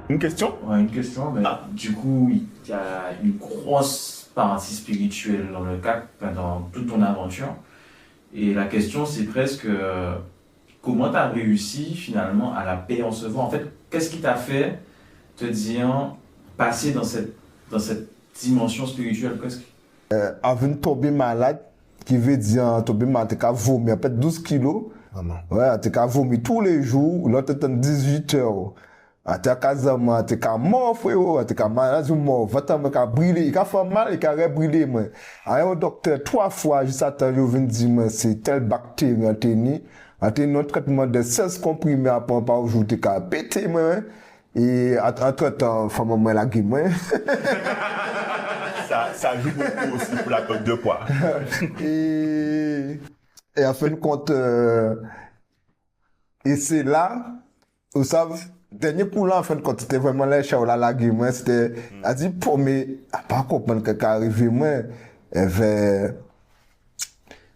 Une question? Ouais, une question, mais du coup, il y a une grosse partie spirituelle dans le cadre, dans toute ton aventure. Et la question, c'est presque comment tu as réussi finalement à la percevoir. En fait, qu'est-ce qui t'a fait te dire passer dans cette dimension spirituelle? Avant de tomber malade, qui veut dire tomber malade, t'es qu'à vomir, peut-être 12 kilos. Vraiment. Ouais, t'es qu'à vomir tous les jours, là t'es en 18 heures. T'es qu'à zama, t'es qu'à mort, frérot, t'es qu'à malade ou mort, va-t'en, qu'à brûler, il a fait mal, il a brûlé, moi. Alors, au docteur, 3 fois, juste attends, je viens de dire, moi, c'est telle bactérie, t'es un traitement de 16 comprimés à prendre par jour, t'es qu'à péter, moi. Et, entre-temps, femme, moi, la gueule, moi. Ça joue beaucoup aussi pour la perte de poids. Et en fin de compte, et c'est là, vous savez, dernier coup là, en fin de compte, c'était vraiment là, Shaola la gueule, moi, c'était, a dit, pour mais, à pas comprendre que qu'à arriver, moi,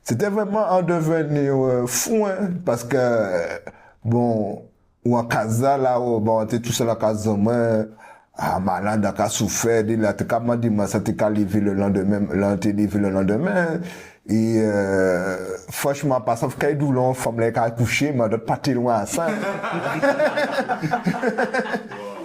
c'était vraiment en devenir fou, hein, parce que, bon, ou en casa, là, bon, t'es tout seul à casa, moi, malade, à souffert, il a qu'à m'a dit, ça t'es qu'à lever le lendemain, le lendemain. Et, franchement, pas ça, qu'il y a une femme là qui a couché, mais d'autres pas très loin à ça.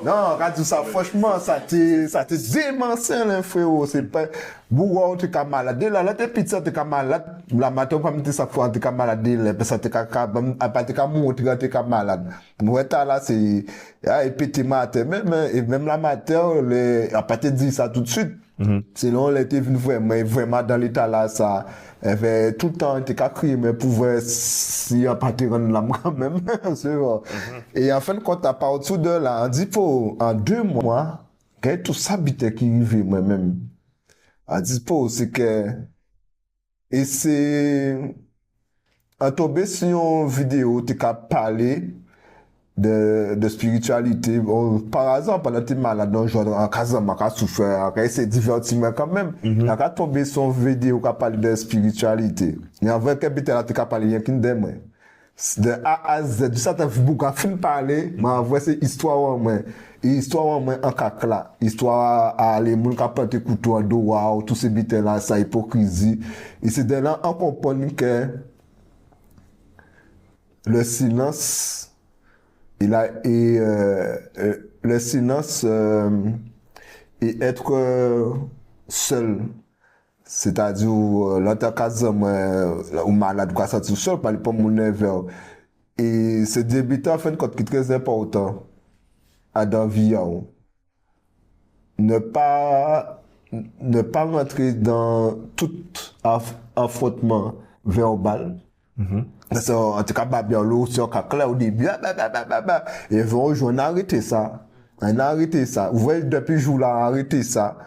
Non, quand tout ça, franchement, ça t'est démentiel, hein, frérot. C'est pas, bourreau, t'es qu'à malade. Là, t'es petit, t'es qu'à malade. La matin, pas mettre ça fois, t'es qu'à malade. Là, parce que t'es qu'à mourir, t'es qu'à malade. Moi, là, c'est, et puis t'es matin, même la matin, a pas te dit ça tout de suite. Sinon, elle était venue vraiment dans l'état là, ça, elle avait tout le temps, était qu'à crier, mais pouvait, s'il n'y a pas de rendre l'âme quand même, c'est vrai. Et en fin de compte, à partir de là, on dit pour, en 2 mois, quand tout ça habité qui vivait moi-même, on dit pour, c'est que, et c'est, en tombé sur une vidéo, t'es qu'à parler, de spiritualité. Bon, par exemple, pendant que tu es malade, dans en Casamance, à souffrir, c'est divertiment quand même. Il a tombé sur une vidéo qui parle de spiritualité. Et en vrai, quand tu as parlé, il y a qu'une dème. De A à Z, du ça, tu as vu beaucoup de parler, mais en vrai, c'est histoire en moi. Et histoire en moi, en cacla. Histoire à les gens qui ont porté couteau en dos, waouh, tous ces bêtes là, ça hypocrisie. Et c'est de là, on comprend que le silence, le silence et être seul, c'est-à-dire là t'as cas ou malade quoi ça tout seul parler pas mon nerveux et c'est débutant en fin compte qui est très important à dans vie ne pas ne pas rentrer dans tout affrontement verbal. Parce en tout cas, bien l'eau sur cacla au début, et vont on a arrêté ça. On a arrêté ça. Vous voyez, depuis jour là, arrêté ça.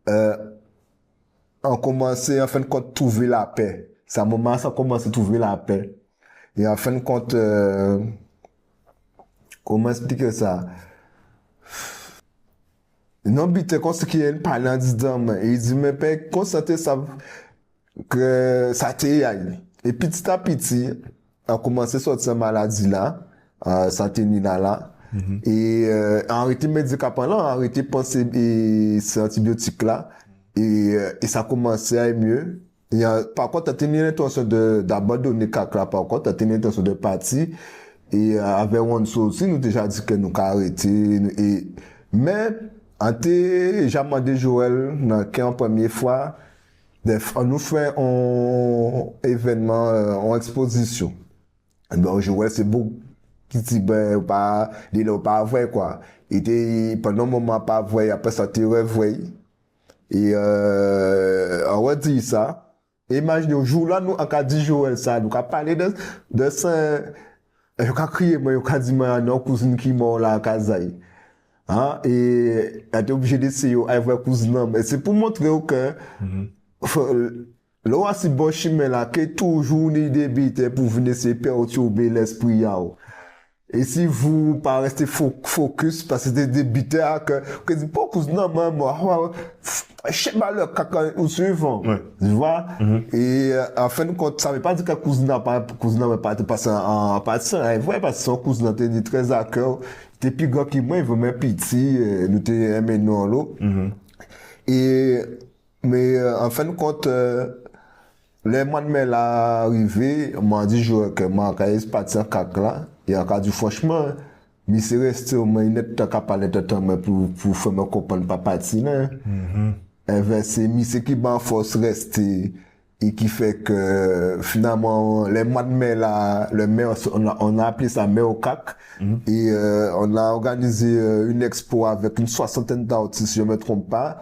On commençait, en fin de compte, trouver la paix. C'est un moment, ça commence à trouver la paix. Et en fin de compte, comment expliquer ça? Non, bite, quand ce qui est parlant en disant, il dit, mais père, constater ça, que ça t'est aille. Et petit à petit, on a commencé à sortir cette maladie là, santé nina là. Et, arrêté médicaments là, arrêté penser et ces antibiotiques là. Et ça a commencé à aller mieux. Et, par contre, t'as tenu l'intention d'abandonner caca, par contre, t'as tenu l'intention de partir. Et, avec Wanso aussi, nous déjà dit que nous avons arrêté. Et, mais, en té, j'ai demandé Joël, dans première fois, on nous fait un événement, en exposition. Ben, Joël, c'est beau, qui dit, ben, pas, il est pas vrai, quoi. Et pendant un moment, pas vrai, après ça, tu vrai. Et, on va dire ça. Imaginez, au jour là, nous, on a dit Joël, ça, nous, on a parlé de ça, on a crié, moi, on a dit, moi, non, cousine qui mort là, à Kazaï. Hein, et, on a été obligé d'essayer, à voir cousine, mais c'est pour montrer que, là, c'est bon chemin là, que toujours ni débité pour venir se perturber l'esprit yao. Et si vous pas rester focus, parce que c'est des débiteurs que dit beaucoup non, moi, je sais pas le caca ou suivant. Tu vois? Et, en fin de compte, ça veut pas dire que cousin n'a pas, passer en passant, hein, vrai, parce que son cousin était dit très à cœur, t'es plus grand que moi, il veut même petit, nous t'es aimé nous en l'eau. Et, mais, en fin de compte, les mois de mai là arrivé, on m'a dit que moi, quand il est parti en cac là, et on a dit franchement, mais c'est resté au moins une temps qu'à parler de temps pour faire me comprendre pas parti, là. Et ben, c'est Missé qui m'a force rester et qui fait que finalement les mois de mai là, le mai on a appelé ça mai au CAC et on a organisé une expo avec une 60aine d'artistes, si je me trompe pas.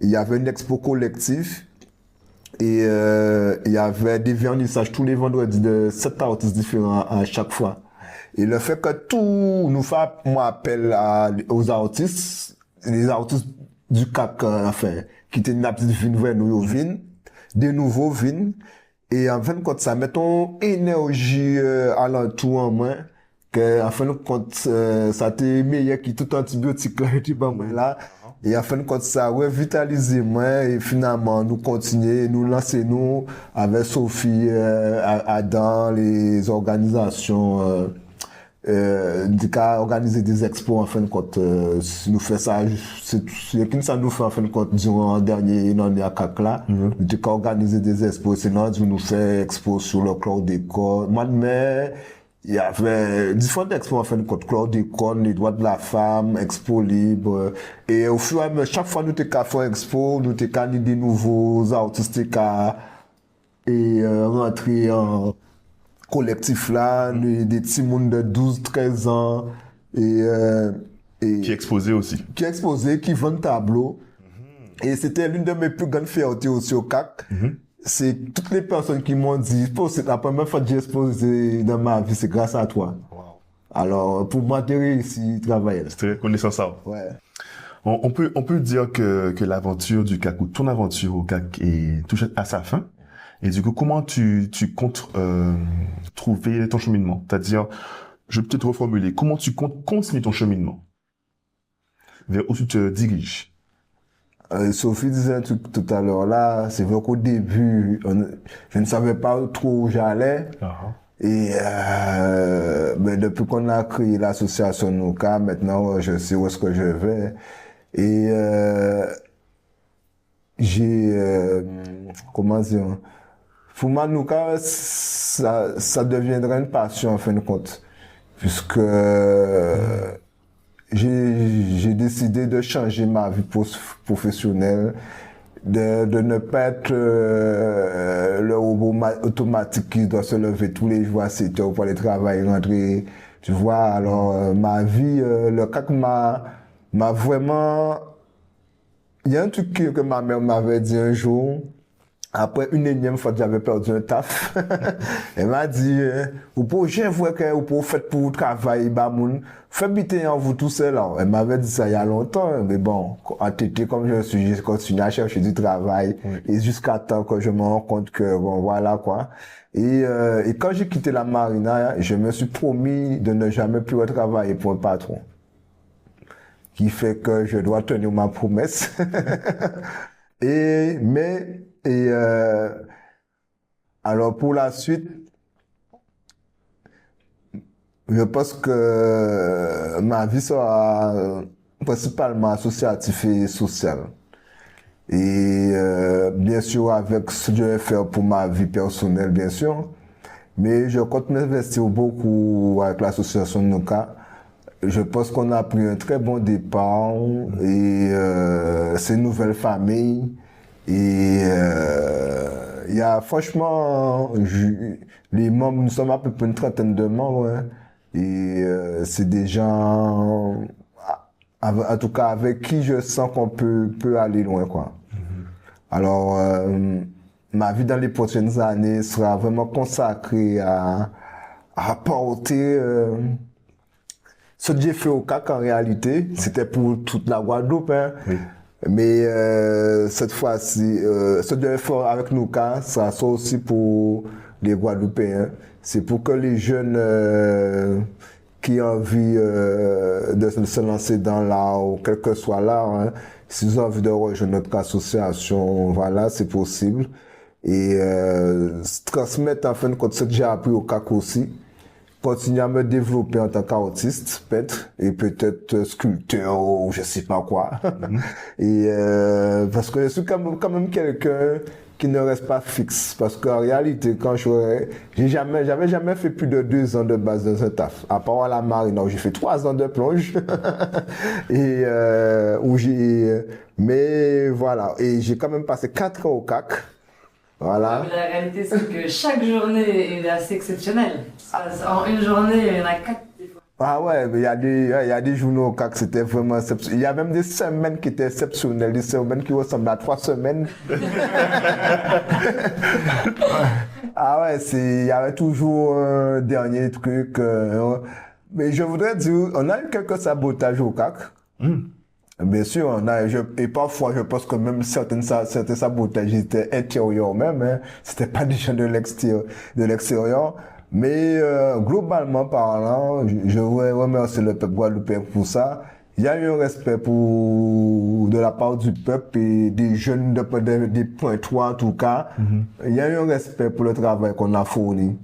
Il y avait une expo collective et il y avait des vernissages tous les vendredis de 7 artistes différents à chaque fois. Et le fait que tout nous fait, moi, appel aux artistes, les artistes du CAC, enfin, qui étaient une petite vin vers nous, vin, des nouveaux vins, et en fin de compte, ça met ton énergie à l'entour en moins, que, en fin de compte, ça t'est meilleur que tout antibiotique là, tu vois, là. Et en fin de compte, ça a revitalisé moi, et finalement, nous continuer, nous lancer, nous, avec Sophie, Adam, les organisations, du cas organiser des expos en fin de compte nous fait ça c'est qu'une ça nous fait en fin de compte durant le dernier année à CAC là du cas organiser des expos sinon nous fait expo sur le chlordécone mois de mai il y avait différentes expos en fin de compte chlordécone les droits de la femme expo libre et au fur et à mesure chaque fois nous t'es qu'à faire expo nous t'es qu'à des nouveaux artistes qu'à et rentrer en collectif là, des petits monde de 12-13 ans et Qui est exposé aussi. qui exposé, qui vendent tableau. Et c'était l'une de mes plus grandes fiertés aussi au CAC. C'est toutes les personnes qui m'ont dit, c'est la première fois que j'ai exposé dans ma vie, c'est grâce à toi. Alors, pour moi, j'ai réussi à travailler. C'est très reconnaissant ça. Ouais. On peut dire que l'aventure du CAC ou ton aventure au CAC touche à sa fin. Et du coup, comment tu comptes trouver ton cheminement? C'est-à-dire, je vais peut-être reformuler, comment tu comptes continuer ton cheminement? Vers où tu te diriges? Sophie disait un truc tout à l'heure là, c'est vrai qu'au début, je ne savais pas trop où j'allais. Et mais depuis qu'on a créé l'association Nouka, maintenant je sais où est-ce que je vais. Et comment dire, pour moi, Nouka, ça deviendra une passion en fin de compte, puisque j'ai décidé de changer ma vie professionnelle, de ne pas être le robot automatique qui doit se lever tous les jours à 7 heures pour aller travailler, rentrer. Tu vois, alors ma vie, le CAC m'a vraiment... Il y a un truc que ma mère m'avait dit un jour, après une énième fois que j'avais perdu un taf, elle m'a dit, ou pour j'ai vu que ou pour faire pour travailler, bah moun, fais biter en vous tout seul là. Elle m'avait dit ça il y a longtemps, mais bon, en tété comme je suis, j'ai continué à chercher du travail, et jusqu'à temps que je me rends compte que bon, voilà quoi. Et quand j'ai quitté la marina, je me suis promis de ne jamais plus travailler pour un patron. Qui fait que je dois tenir ma promesse. Alors pour la suite, je pense que ma vie sera principalement associative et sociale. Et bien sûr avec ce que je vais faire pour ma vie personnelle, bien sûr. Mais je compte m'investir beaucoup avec l'association Nouka. Je pense qu'on a pris un très bon départ et c'est une nouvelle famille et il y a franchement les membres, nous sommes à peu près une trentaine de membres hein, et c'est des gens en tout cas avec qui je sens qu'on peut aller loin quoi. Alors ma vie dans les prochaines années sera vraiment consacrée à apporter ce que j'ai fait au CAC en réalité, c'était pour toute la Guadeloupe, hein. Mais cette fois-ci, ce que j'ai fait avec Nouka, ça sera aussi pour les Guadeloupéens. C'est pour que les jeunes qui ont envie de se lancer dans l'art, ou quel que soit l'art, hein, s'ils ont envie de rejoindre notre association, voilà, c'est possible. Et transmettre en fin de compte ce que j'ai appris au CAC aussi. continuer à me développer en tant qu'artiste, peintre, et peut-être sculpteur ou je sais pas quoi. Et parce que je suis quand même quelqu'un qui ne reste pas fixe. Parce qu'en réalité, j'avais jamais fait plus de 2 ans de base dans un taf. À part à la marine, donc j'ai fait 3 ans de plonge. Et mais voilà. Et j'ai quand même passé 4 ans au CAC. Voilà. Mais la réalité, c'est que chaque journée est assez exceptionnelle. En une journée, il y en a 4 des fois. Ah ouais, mais il y a des journées au CAC, c'était vraiment exceptionnel. Il y a même des semaines qui étaient exceptionnelles, des semaines qui ressemblent à 3 semaines. Ah ouais, il y avait toujours un dernier truc. Mais je voudrais dire, on a eu quelques sabotages au CAC. Bien sûr, et parfois, je pense que même certains sabotages étaient intérieurs même, hein. C'était pas des gens de l'extérieur. Mais, globalement parlant, je voudrais remercier le peuple guadeloupéen pour ça. Il y a eu un respect de la part du peuple et des jeunes des points 3 en tout cas. Il y a eu un respect pour le travail qu'on a fourni.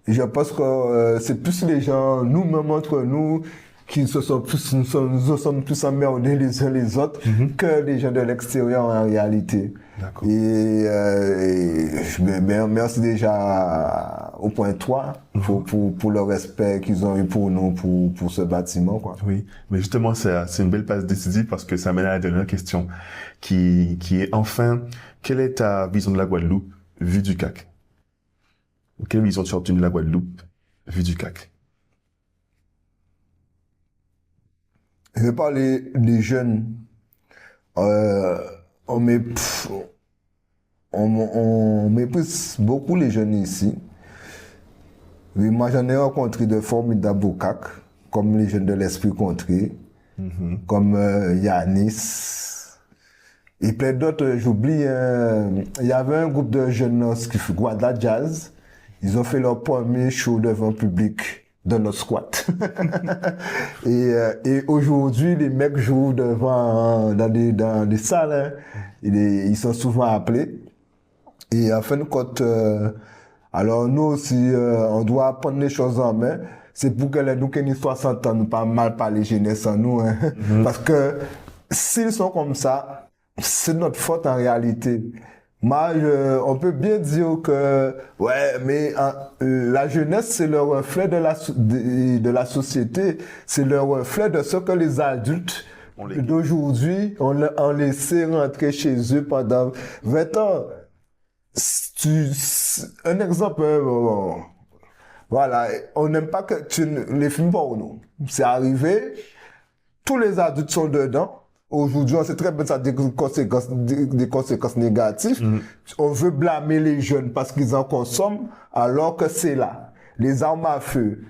Et je pense que, c'est plus les gens, nous-mêmes entre nous, qui nous sommes plus emmerdés les uns les autres que les gens de l'extérieur en réalité. D'accord. Merci déjà au point 3 pour le respect qu'ils ont eu pour nous, pour ce bâtiment, quoi. Oui, mais justement, c'est une belle passe décisive parce que ça mène à la dernière question qui est enfin, quelle est ta vision de la Guadeloupe vue du CAC? Quelle vision tu as obtenue de la Guadeloupe vue du CAC? Je vais parler des jeunes. On méprise beaucoup les jeunes ici. Oui, moi, j'en ai rencontré de formidables au CAC, comme les jeunes de l'Esprit Contré, comme Yanis, et plein d'autres, j'oublie. Il y avait un groupe de jeunes qui fait Guada Jazz. Ils ont fait leur premier show devant public dans notre squat. Et aujourd'hui, les mecs jouent dans des salles, hein. Ils sont souvent appelés. Et en fin de compte, alors nous aussi, on doit prendre les choses en main. C'est pour que nous, qui nous 60 ans, nous pas mal parler jeunesse en nous, hein. Parce que s'ils sont comme ça, c'est notre faute en réalité. Moi, on peut bien dire que, ouais, mais la jeunesse, c'est le reflet de la société. C'est le reflet de ce que les adultes d'aujourd'hui ont laissé rentrer chez eux pendant 20 ans. Un exemple, voilà, on n'aime pas que les films porno. C'est arrivé, tous les adultes sont dedans. Aujourd'hui, on sait très bien que ça a des conséquences négatives. On veut blâmer les jeunes parce qu'ils en consomment, alors que c'est là. Les armes à feu.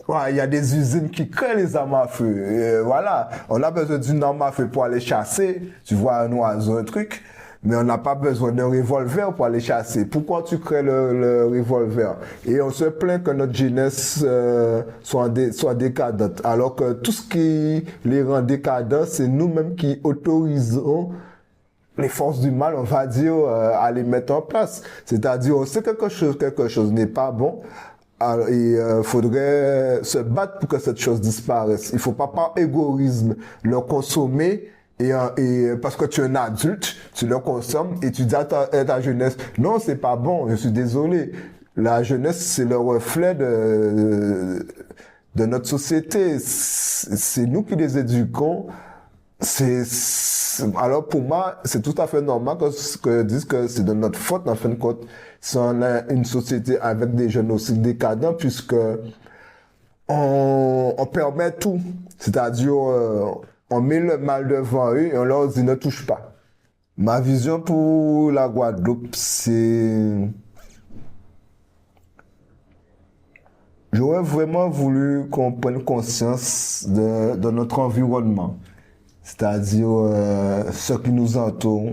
Ouais, il y a des usines qui créent les armes à feu. Et voilà. On a besoin d'une arme à feu pour aller chasser. Tu vois un oiseau, un truc. Mais on n'a pas besoin d'un revolver pour aller chasser. Pourquoi tu crées le revolver? Et on se plaint que notre jeunesse soit décadente. Alors que tout ce qui les rend décadents, c'est nous-mêmes qui autorisons les forces du mal, on va dire, à les mettre en place. C'est-à-dire, on sait que quelque chose n'est pas bon. Alors, faudrait se battre pour que cette chose disparaisse. Il faut pas par égoïsme le consommer. Et parce que tu es un adulte, tu le consommes et tu dis à ta jeunesse, non, c'est pas bon, je suis désolé. La jeunesse, c'est le reflet de notre société. C'est nous qui les éduquons. Alors pour moi, c'est tout à fait normal que disent que c'est de notre faute, en fin de compte, si on a une société avec des jeunes aussi décadents, puisque on permet tout. C'est-à-dire, on met le mal devant eux et on leur dit ne touche pas. Ma vision pour la Guadeloupe, c'est... J'aurais vraiment voulu qu'on prenne conscience de notre environnement. C'est-à-dire ce qui nous entoure,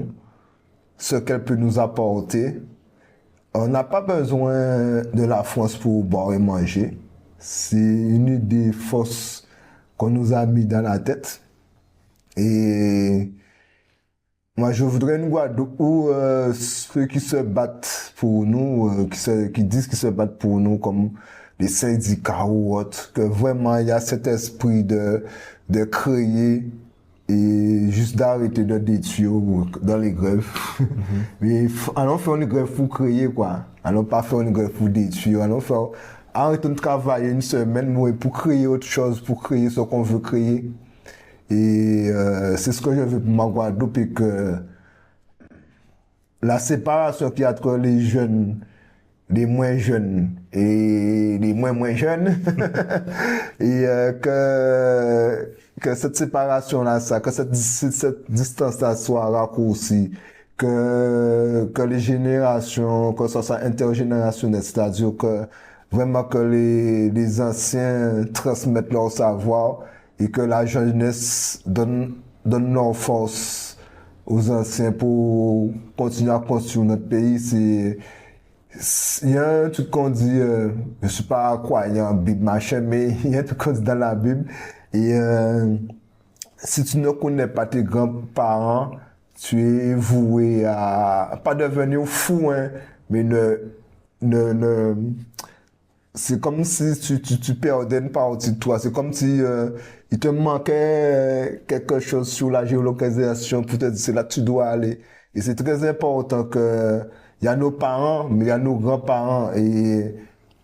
ce qu'elle peut nous apporter. On n'a pas besoin de la France pour boire et manger. C'est une idée fausse qu'on nous a mis dans la tête. Et moi, je voudrais une Guadeloupe où ceux qui se battent pour nous, qui disent qu'ils se battent pour nous, comme les syndicats ou autres, que vraiment il y a cet esprit de créer et juste d'arrêter de détruire dans les grèves. Mais allons faire une grève pour créer, quoi. Allons pas faire une grève pour détruire. Allons faire, arrêtons de travailler une semaine pour créer autre chose, pour créer ce qu'on veut créer. Et c'est ce que je veux pour ma Guadeloupe, et que la séparation qu'il y a entre les jeunes, les moins jeunes et les moins jeunes, et que cette séparation-là, que cette distance-là soit raccourcie, que les générations, que ce soit intergénérationnel, c'est-à-dire que vraiment que les anciens transmettent leur savoir et que la jeunesse donne leur force aux anciens pour continuer à construire notre pays. Il y a un truc qu'on dit, je suis pas croyant en Bible, machin, mais il y a un truc qu'on dit dans la Bible, et si tu ne connais pas tes grands-parents, tu es voué à pas devenir fou, hein, mais c'est comme si tu perdais une partie de toi. C'est comme si il te manquait quelque chose sur la géolocalisation pour te dire c'est là que tu dois aller. Et c'est très important que il y a nos parents, mais il y a nos grands-parents. Et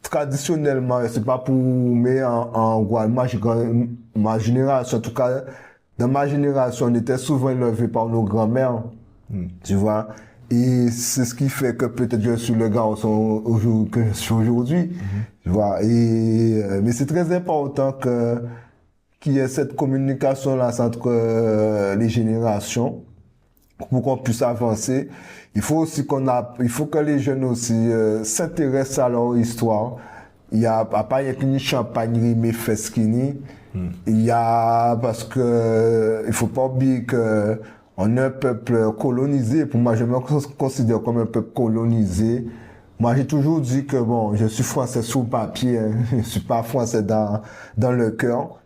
traditionnellement, c'est pas pour mettre en Guadeloupe, ma génération, en tout cas, dans ma génération, on était souvent élevés par nos grands-mères. Tu vois? Et c'est ce qui fait que peut-être je suis le garçon que je suis aujourd'hui. Tu vois? Et, mais c'est très important qu'il y ait cette communication-là entre les générations pour qu'on puisse avancer. Il faut aussi il faut que les jeunes aussi s'intéressent à leur histoire. Il y a pas une champagne mais fesquini. Il y a parce que il faut pas oublier que on est un peuple colonisé. Pour moi, je me considère comme un peuple colonisé. Moi, j'ai toujours dit que bon, je suis français sur le papier, hein. Je suis pas français dans le cœur.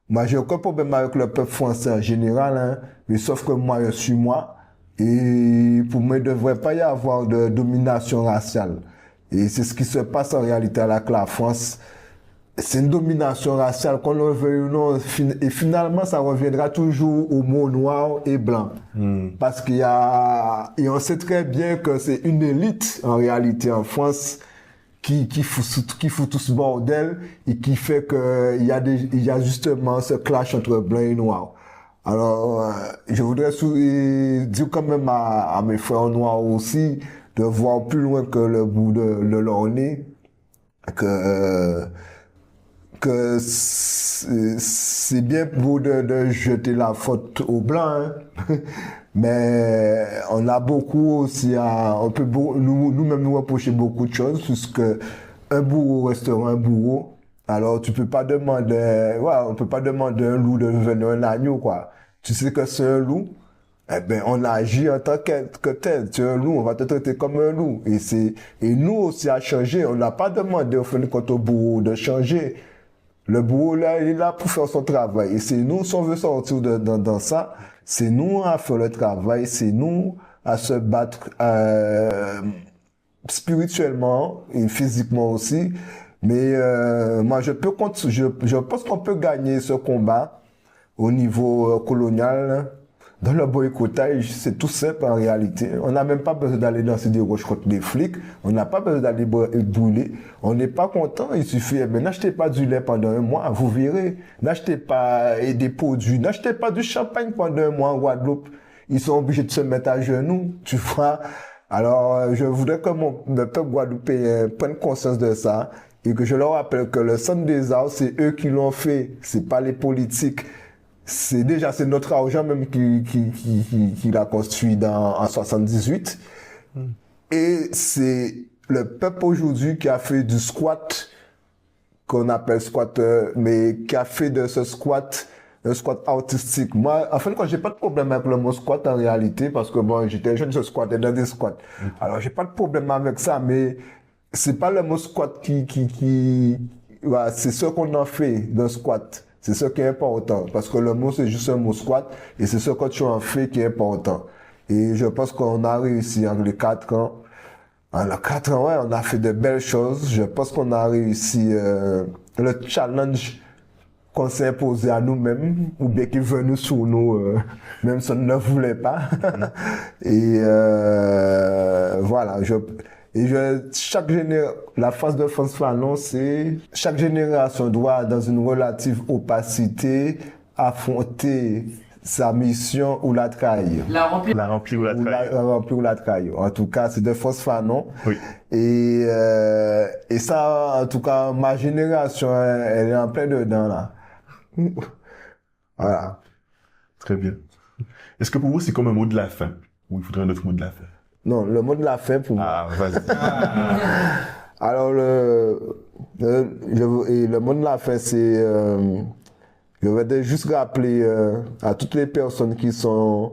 Moi, j'ai aucun problème avec le peuple français en général, hein. Mais sauf que moi, je suis moi. Et pour moi, il ne devrait pas y avoir de domination raciale. Et c'est ce qui se passe en réalité avec la France. C'est une domination raciale, qu'on le veuille ou non, et finalement, ça reviendra toujours au mot noir et blanc. Parce et on sait très bien que c'est une élite, en réalité, en France, qui fout tout ce bordel, et qui fait il y a justement ce clash entre blanc et noir. Alors, je voudrais dire quand même à mes frères noirs aussi, de voir plus loin que le bout de leur nez, que c'est bien beau de jeter la faute aux blancs, hein. Mais on a beaucoup aussi on peut nous-mêmes nous reprocher beaucoup de choses, puisque un bourreau restera un bourreau. Alors tu peux pas demander, on peut pas demander à un loup de devenir un agneau, quoi. Tu sais que c'est un loup, eh ben on agit en tant que tel. Tu es un loup, on va te traiter comme un loup. Et nous aussi à changer, on n'a pas demandé au fin de compte au bourreau de changer. Le bourreau là, il est là pour faire son travail. Et c'est nous, si on veut sortir dans ça, c'est nous à faire le travail, c'est nous à se battre spirituellement et physiquement aussi. Mais moi, je pense qu'on peut gagner ce combat au niveau colonial. Dans le boycottage, c'est tout simple en réalité. On n'a même pas besoin d'aller danser des roches contre les flics. On n'a pas besoin d'aller brûler. On n'est pas content. Il suffit, n'achetez pas du lait pendant un mois, vous verrez. N'achetez pas des produits. N'achetez pas du champagne pendant un mois en Guadeloupe. Ils sont obligés de se mettre à genoux, tu vois. Alors, je voudrais que le peuple guadeloupéen prenne conscience de ça et que je leur rappelle que le Centre des Arts, c'est eux qui l'ont fait. C'est pas les politiques. C'est notre argent même qui l'a construit en 78. Et c'est le peuple aujourd'hui qui a fait du squat, qu'on appelle squatteur, mais qui a fait de ce squat un squat artistique. Moi, en fin de compte, j'ai pas de problème avec le mot squat en réalité, parce que bon, j'étais jeune, je squattais dans des squats. Alors, j'ai pas de problème avec ça, mais c'est pas le mot squat c'est ce qu'on en fait d'un squat. C'est ce qui est important, parce que le mot c'est juste un mot squat, et c'est ce que tu en fais qui est important. Et je pense qu'on a réussi en les 4 ans En 4 ans, ouais, on a fait de belles choses. Je pense qu'on a réussi le challenge qu'on s'est imposé à nous-mêmes, ou bien qui est venu sur nous, même si on ne le voulait pas. Et voilà, la phase de France Fanon, c'est chaque génération doit, dans une relative opacité, affronter sa mission ou la trahir. La remplir. La remplir ou la trahir. La remplir ou la trahir. En tout cas, c'est de France Fanon. Oui. Et ça, en tout cas, ma génération, elle est en plein dedans, là. Voilà. Très bien. Est-ce que pour vous, c'est comme un mot de la fin? Ou il faudrait un autre mot de la fin? Non, le mot de la fin pour moi. Ah, vas-y. Alors, le mot de la fin, c'est, je vais juste rappeler à toutes les personnes qui sont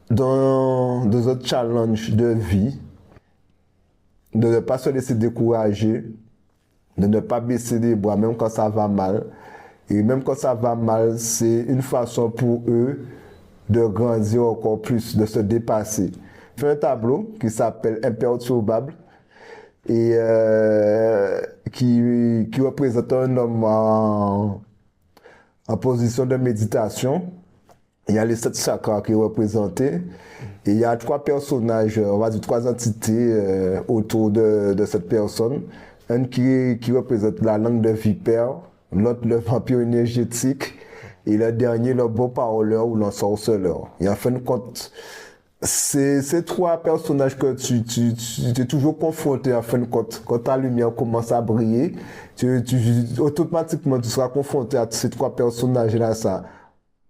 dans un challenge de vie, de ne pas se laisser décourager, de ne pas baisser les bras, même quand ça va mal. Et même quand ça va mal, c'est une façon pour eux de grandir encore plus, de se dépasser. Je fais un tableau qui s'appelle Imperturbable et qui représente un homme en position de méditation. Il y a les 7 chakras qui sont représentés et il y a 3 personnages, on va dire 3 entités autour de cette personne. Un qui représente la langue de vipère, l'autre le vampire énergétique et le dernier le beau parleur ou l'ensorceleur. Et en fin de compte, ces 3 personnages que tu es toujours confronté en fin de compte. Quand ta lumière commence à briller, automatiquement tu seras confronté à ces 3 personnages-là, ça.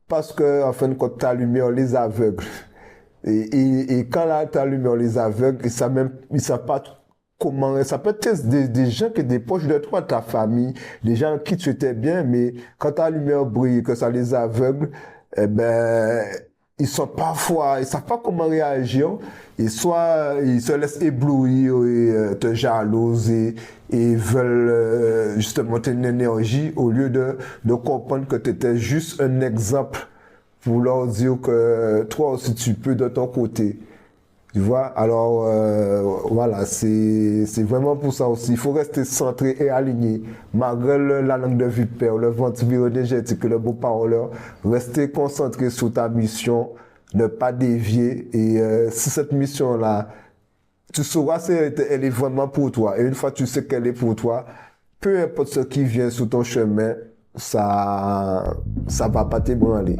Parce que en fin de compte, ta lumière les aveugle. Et quand ta lumière les aveugle, ils savent pas comment, ça peut être des gens qui sont des proches de toi, ta famille, des gens avec qui tu étais bien, mais quand ta lumière brille, que ça les aveugle, eh ben, ils savent pas comment réagir, et soit ils se laissent éblouir et te jalouser et veulent justement une énergie au lieu de comprendre que tu étais juste un exemple pour leur dire que toi aussi tu peux de ton côté. Tu vois, alors voilà, c'est vraiment pour ça aussi. Il faut rester centré et aligné. Malgré la langue de vipère, le vampire énergétique, le beau parleur, rester concentré sur ta mission, ne pas dévier. Et si cette mission-là, tu sauras si elle est vraiment pour toi. Et une fois que tu sais qu'elle est pour toi, peu importe ce qui vient sur ton chemin, ça va pas t'ébranler.